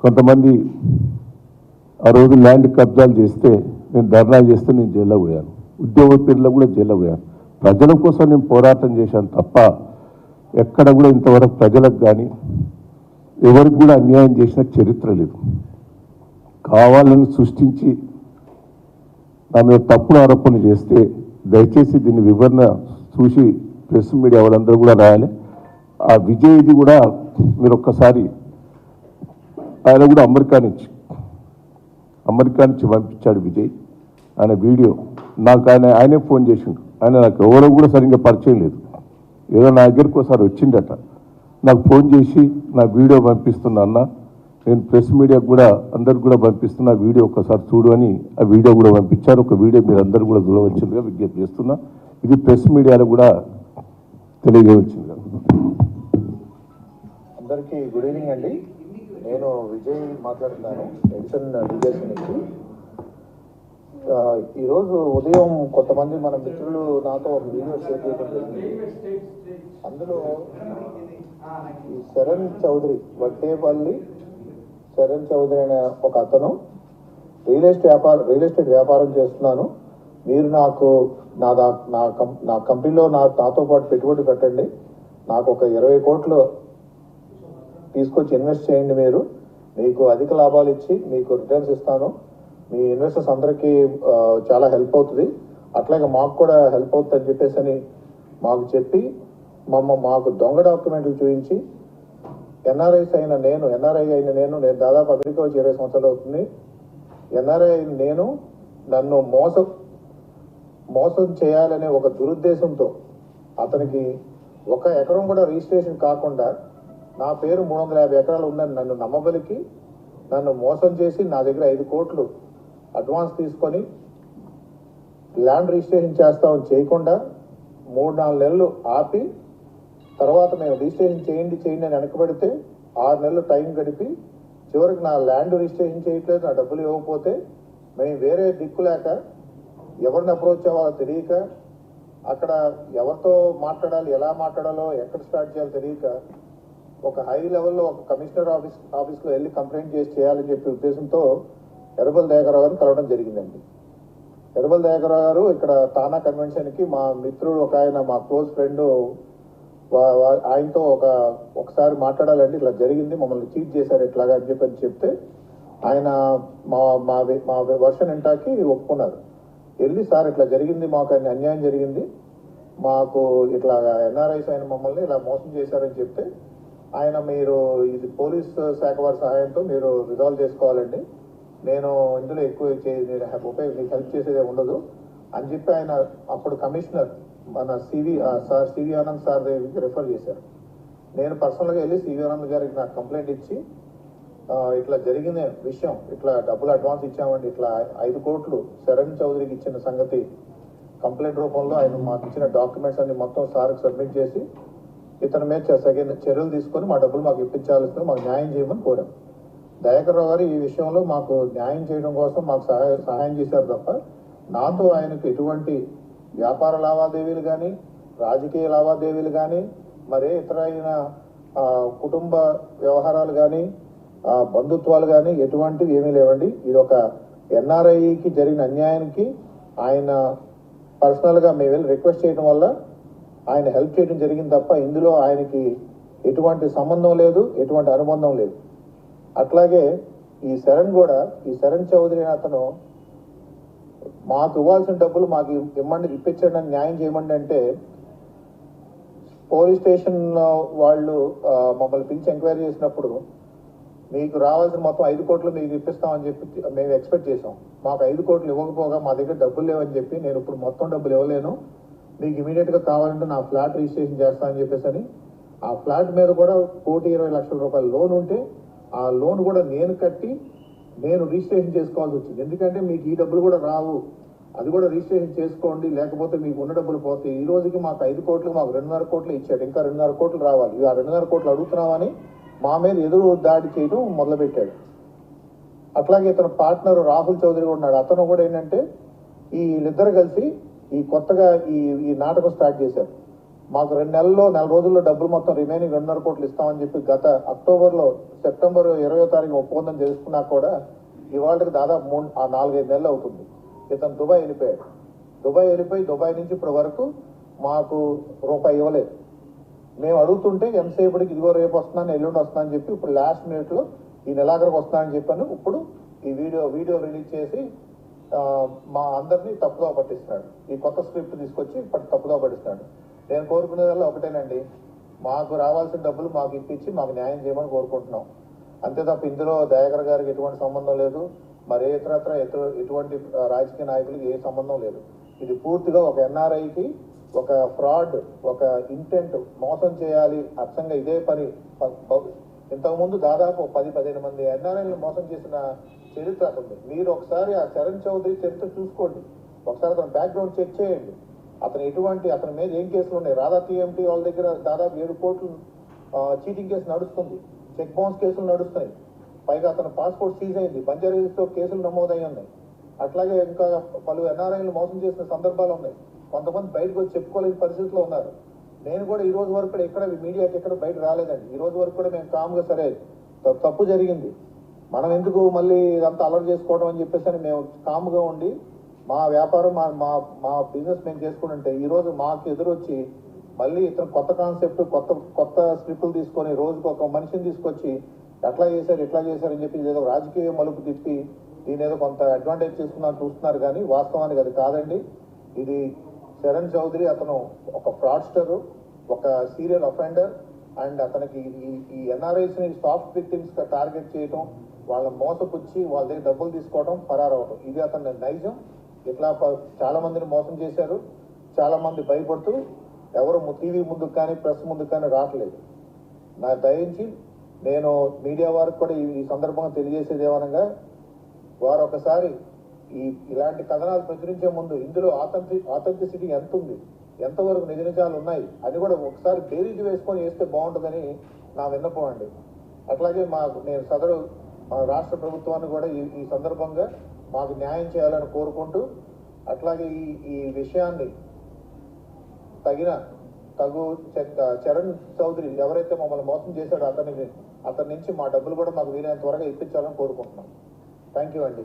కొంతమంది ఆ రోజు ల్యాండ్ కబ్జాలు చేస్తే నేను ధర్నా చేస్తే నేను జైల్లో పోయాను, ఉద్యోగ పేర్లో కూడా జైల్లో పోయాను. ప్రజల కోసం నేను పోరాటం చేశాను తప్ప ఎక్కడ కూడా ఇంతవరకు ప్రజలకు కానీ ఎవరికి కూడా అన్యాయం చేసిన చరిత్ర లేదు. కావాలని సృష్టించి నా మీద తప్పుడు ఆరోపణలు చేస్తే దయచేసి దీన్ని వివరణ చూసి ప్రెస్ మీడియా వాళ్ళందరూ కూడా రాయాలి. ఆ విజయ్ది కూడా మీరు ఒక్కసారి, ఆయన కూడా అమెరికా నుంచి పంపించాడు విజయ్. ఆయన వీడియో నాకు ఆయనే ఫోన్ చేసిండు. ఆయన నాకు ఎవరో కూడా సరిగ్గా పరిచయం లేదు, ఏదో నా దగ్గరికి ఒకసారి వచ్చిండట, నాకు ఫోన్ చేసి నా వీడియో పంపిస్తున్నా అన్న, నేను ప్రెస్ మీడియాకు కూడా అందరికి కూడా పంపిస్తున్నా, వీడియో ఒకసారి చూడు అని ఆ వీడియో కూడా పంపించారు. ఒక వీడియో మీరు అందరూ కూడా చూడవలసిందిగా విజ్ఞప్తి చేస్తున్నా. ఇది ప్రెస్ మీడియాలో కూడా తెలియజేయవలసిందిగా. అందరికీ గుడ్ ఈవినింగ్ అండి. నేను విజయ్ మాట్లాడుతున్నాను ఎడిసన్ డీజేసీ నుంచి. ఈరోజు ఉదయం కొంతమంది మన మిత్రులు నాతో ఒక వీడియో షేర్ చేయడం జరిగింది. అందులో ఈ శరణ్ చౌదరి, వడ్డేపల్లి శరణ్ చౌదరి అనే ఒక అతను రియల్ ఎస్టేట్ వ్యాపారం చేస్తున్నాను, మీరు నాకు నా కంపెనీలో నాతో పాటు పెట్టుబడి పెట్టండి, నాకు ఒక 20 కోట్లు తీసుకొచ్చి ఇన్వెస్ట్ చేయండి, మీకు అధిక లాభాలు ఇచ్చి మీకు రిటర్న్స్ ఇస్తాను, మీ ఇన్వెస్టర్స్ అందరికీ చాలా హెల్ప్ అవుతుంది, అట్లాగే మాకు కూడా హెల్ప్ అవుతుంది అని చెప్పేసి అని మాకు చెప్పి మాకు దొంగ డాక్యుమెంట్లు చూపించి ఎన్ఆర్ఐ అయిన నేను దాదాపు అమెరికా వచ్చి 20 సంవత్సరాలు అవుతుంది. ఎన్ఆర్ఐ నేను నన్ను మోసం చేయాలనే ఒక దురుద్దేశంతో అతనికి 1 ఎకరం కూడా రిజిస్ట్రేషన్ కాకుండా నా పేరు 350 ఎకరాలు ఉందని నన్ను నమ్మబలికి నన్ను మోసం చేసి నా దగ్గర 5 కోట్లు అడ్వాన్స్ తీసుకొని ల్యాండ్ రిజిస్ట్రేషన్ చేస్తామని చేయకుండా 3-4 నెలలు ఆపి, తర్వాత మేము రిజిస్ట్రేషన్ చేయండి అని వెనకబడితే 6 నెలలు టైం గడిపి చివరికి నా ల్యాండ్ రిజిస్ట్రేషన్ చేయట్లేదు, నా డబ్బులు ఇవ్వకపోతే మేము వేరే దిక్కు లేక ఎవరిని అప్రోచ్ అవ్వాలో తెలియక, అక్కడ ఎవరితో మాట్లాడాలి, ఎలా మాట్లాడాలో, ఎక్కడ స్టార్ట్ చేయాలో తెలియక ఒక హై లెవెల్లో ఒక కమిషనర్ ఆఫీస్లో వెళ్ళి కంప్లైంట్ చేయాలని చెప్పే ఉద్దేశంతో ఎర్రబెల్లి దయాకర్ గారిని కలవడం జరిగిందండి. ఎర్రబెల్లి దయాకర్ గారు ఇక్కడ తానా కన్వెన్షన్కి మా మిత్రుడు ఒక ఆయన, మా క్లోజ్ ఫ్రెండ్, ఆయనతో ఒకసారి మాట్లాడాలండి, ఇట్లా జరిగింది, మమ్మల్ని చీట్ చేశారు ఇట్లాగా అని చెప్తే ఆయన మా వర్షన్ ఎంటాకి ఒప్పుకున్నారు. వెళ్ళి సార్ ఇట్లా జరిగింది, మాకు అన్యాయం జరిగింది, మాకు ఇట్లా ఎన్ఆర్ఐస్ అయిన మమ్మల్ని ఇలా మోసం చేశారని చెప్తే ఆయన, మీరు ఇది పోలీస్ శాఖ వారి సహాయంతో మీరు రిజాల్వ్ చేసుకోవాలండి, నేను ఇందులో ఎక్కువ మీకు హెల్ప్ చేసేదే ఉండదు అని చెప్పి ఆయన అప్పుడు కమిషనర్ మన సివి ఆనంద్ సార్ దగ్గరికి రెఫర్ చేశారు. నేను పర్సనల్గా వెళ్ళి సివి ఆనంద్ గారికి నాకు కంప్లైంట్ ఇచ్చి ఇట్లా జరిగిన విషయం, ఇట్లా డబ్బులు అడ్వాన్స్ ఇచ్చామండి, ఇట్లా 5 కోట్లు శరణ్ చౌదరికి ఇచ్చిన సంగతి కంప్లైంట్ రూపంలో ఆయన మాకు ఇచ్చిన డాక్యుమెంట్స్ అన్ని మొత్తం సార్కి సబ్మిట్ చేసి ఇతని మీద చర్యలు తీసుకొని మా డబ్బులు మాకు ఇప్పించాల్సింది, మాకు న్యాయం చేయమని కోరాం. దయాకర్ రావు గారు ఈ విషయంలో మాకు న్యాయం చేయడం కోసం మాకు సహాయం చేశారు తప్ప నాతో ఆయనకు ఎటువంటి వ్యాపార లావాదేవీలు కానీ, రాజకీయ లావాదేవీలు కానీ, మరే ఇతరైన కుటుంబ వ్యవహారాలు కానీ, బంధుత్వాలు కానీ ఎటువంటివి ఏమీ లేవండి. ఇది ఒక ఎన్ఆర్ఐకి జరిగిన అన్యాయానికి ఆయన పర్సనల్గా మేము వెళ్ళి రిక్వెస్ట్ చేయడం వల్ల ఆయన హెల్ప్ చేయడం జరిగింది తప్ప ఇందులో ఆయనకి ఎటువంటి సంబంధం లేదు, ఎటువంటి అనుబంధం లేదు. అట్లాగే ఈ శరణ్ చౌదరి అతను మాకు ఇవ్వాల్సిన డబ్బులు మాకు ఇప్పించండి అని న్యాయం చేయమండి అంటే పోలీస్ స్టేషన్ వాళ్ళు మమ్మల్ని పిలిచి ఎంక్వైరీ చేసినప్పుడు మీకు రావాల్సిన మొత్తం 5 కోట్లు మీకు ఇప్పిస్తామని చెప్పి మేము ఎక్స్పెక్ట్ చేసాం. మాకు 5 కోట్లు ఇవ్వకపోగా మా దగ్గర డబ్బులు లేవని చెప్పి నేను ఇప్పుడు మొత్తం డబ్బులు ఇవ్వలేను, మీకు ఇమీడియట్గా కావాలంటే నా ఫ్లాట్ రిజిస్ట్రేషన్ చేస్తానని చెప్పేసి అని ఆ ఫ్లాట్ మీద కూడా 1,20,00,000 రూపాయల లోన్ ఉంటే ఆ లోన్ కూడా నేను కట్టి నేను రిజిస్ట్రేషన్ చేసుకోవాల్సి వచ్చింది. ఎందుకంటే మీకు ఈ డబ్బులు కూడా రావు, అది కూడా రిజిస్ట్రేషన్ చేసుకోండి, లేకపోతే మీకు ఉన్న డబ్బులు పోతాయి. ఈ రోజుకి మాకు 5 కోట్లు, మాకు 2.5 కోట్లు ఇచ్చాడు, ఇంకా 2.5 కోట్లు రావాలి. ఆ 2.5 కోట్లు అడుగుతున్నామని మా మీద ఎదురు దాడి చేయడం మొదలుపెట్టాడు. అట్లాగే ఇతను పార్ట్నర్ రాహుల్ చౌదరి కూడా ఉన్నాడు. అతను కూడా ఏంటంటే వీళ్ళిద్దరు కలిసి ఈ కొత్తగా ఈ నాటకం స్టార్ట్ చేశారు. మాకు 2 రోజుల్లో డబ్బులు మొత్తం రిమైనింగ్ 2.5 కోట్లు ఇస్తామని చెప్పి గత సెప్టెంబర్ 20వ తారీఖు ఒప్పందం చేసుకున్నా కూడా ఇవాళకి దాదాపు 4-5 నెలలు అవుతుంది. ఇతను దుబాయ్ వెళ్ళిపోయాడు. దుబాయ్ నుంచి ఇప్పటి వరకు మాకు రూపాయి ఇవ్వలేదు. మేము అడుగుతుంటే ఎంతసేపటికి ఇదిగో రేపు వస్తున్నాను, ఎల్లుండి వస్తున్నాను అని చెప్పి ఇప్పుడు లాస్ట్ మినిట్లో ఈ నెలాఖరికి వస్తున్నానని చెప్పాను. ఇప్పుడు ఈ వీడియో రిలీజ్ చేసి మా అందరినీ తప్పుదో పట్టిస్తున్నాడు. ఈ కొత్త స్క్రిప్ట్ తీసుకొచ్చి తప్పుదో పట్టిస్తున్నాడు. నేను కోరుకునేదల్లా ఒకటేనండి, మాకు రావాల్సిన డబ్బులు మాకు ఇప్పించి మాకు న్యాయం చేయమని కోరుకుంటున్నాం. అంతే తప్ప ఇందులో దయాకర్ గారికి ఎటువంటి సంబంధం లేదు, మరే ఇతరత్ర ఎటువంటి రాజకీయ నాయకులకి ఏ సంబంధం లేదు. ఇది పూర్తిగా ఒక ఎన్ఆర్ఐకి ఒక ఫ్రాడ్, ఒక ఇంటెంట్, మోసం చేయాలి అచ్చంగా ఇదే పని. ఇంతకుముందు దాదాపు 10-15 మంది ఎన్ఆర్ఐలను మోసం చేసిన చరిత్ర అతను. మీరు ఒకసారి ఆ చరణ్ చౌదరి చరిత్ర చూసుకోండి, ఒకసారి అతను బ్యాక్గ్రౌండ్ చెక్ చేయండి. అతని మీద ఏం కేసులు ఉన్నాయి. రాధా టీఎంటీ వాళ్ళ దగ్గర దాదాపు 7 కోట్లు చీటింగ్ కేసు నడుస్తుంది, చెక్ బౌన్స్ కేసులు నడుస్తున్నాయి. పైగా అతను పాస్పోర్ట్ సీజ్ అయింది, బంజారాహిల్స్తో కేసులు నమోదై ఉన్నాయి. అట్లాగే ఇంకా పలు ఎన్ఆర్ఐలు మోసం చేసిన సందర్భాలు ఉన్నాయి. కొంతమంది బయటకు వచ్చి చెప్పుకోలేని పరిస్థితిలో ఉన్నారు. నేను కూడా ఈ రోజు వరకు కూడా ఎక్కడ మీడియాకి ఎక్కడ బయట రాలేదండి. ఈ రోజు వరకు కూడా మేము కామ్గా సరే తప్పు జరిగింది, మనం ఎందుకు మళ్ళీ ఇదంతా అలర్ట్ చేసుకోవడం అని చెప్పేసి అని మేము కామ్గా ఉండి మా వ్యాపారం మా బిజినెస్ మేము చేసుకుంటుంటే ఈరోజు మాకు ఎదురొచ్చి మళ్ళీ ఇతను కొత్త కాన్సెప్ట్, కొత్త స్క్రిప్టులు తీసుకొని రోజుకు ఒక మనిషిని తీసుకొచ్చి ఇట్లా చేశారని చెప్పి ఏదో రాజకీయ మలుపు తిప్పి దీని ఏదో కొంత అడ్వాంటేజ్ చూస్తున్నారు కానీ వాస్తవానికి అది కాదండి. ఇది చరణ్ చౌదరి అతను ఒక ఫ్రాడ్స్టరు, ఒక సీరియల్ అఫెండర్. అండ్ అతనికి ఈ ఎన్ఆర్ఐస్ని సాఫ్ట్ విక్టిమ్స్ టార్గెట్ చేయటం, వాళ్ళ మోసపుచ్చి వాళ్ళ దగ్గర డబ్బులు తీసుకోవడం, పరారవటం, ఇది అతని నైజం. ఇట్లా చాలా మందిని మోసం చేశారు. చాలా మంది భయపడుతూ ఎవరు టీవీ ముందుకు కానీ ప్రెస్ ముందుకు కానీ రావట్లేదు. నా దయించి నేను మీడియా వారికి కూడా ఈ సందర్భంగా తెలియజేసేది ఏమనగా, వారు ఒకసారి ఇలాంటి కథనాలు ప్రచురించే ముందు ఇందులో ఆథెంటిసిటీ ఎంత ఉంది, ఎంతవరకు నిజ నిజాలు ఉన్నాయి అని కూడా ఒకసారి బేరీజు వేసుకొని వేస్తే బాగుంటుందని నా విన్నపం అండి. అట్లాగే నేను సదరు రాష్ట్ర ప్రభుత్వాన్ని కూడా ఈ సందర్భంగా మాకు న్యాయం చేయాలని కోరుకుంటూ, అట్లాగే ఈ విషయాన్ని తగు చరణ్ చౌదరి ఎవరైతే మమ్మల్ని మోసం చేశాడో అతని నుంచి మా డబ్బులు కూడా మాకు వీలైనంత త్వరగా ఇప్పించాలని కోరుకుంటున్నాం. థ్యాంక్ యూ అండి.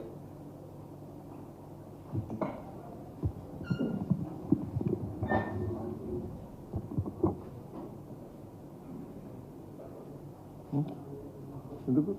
ఎందుకు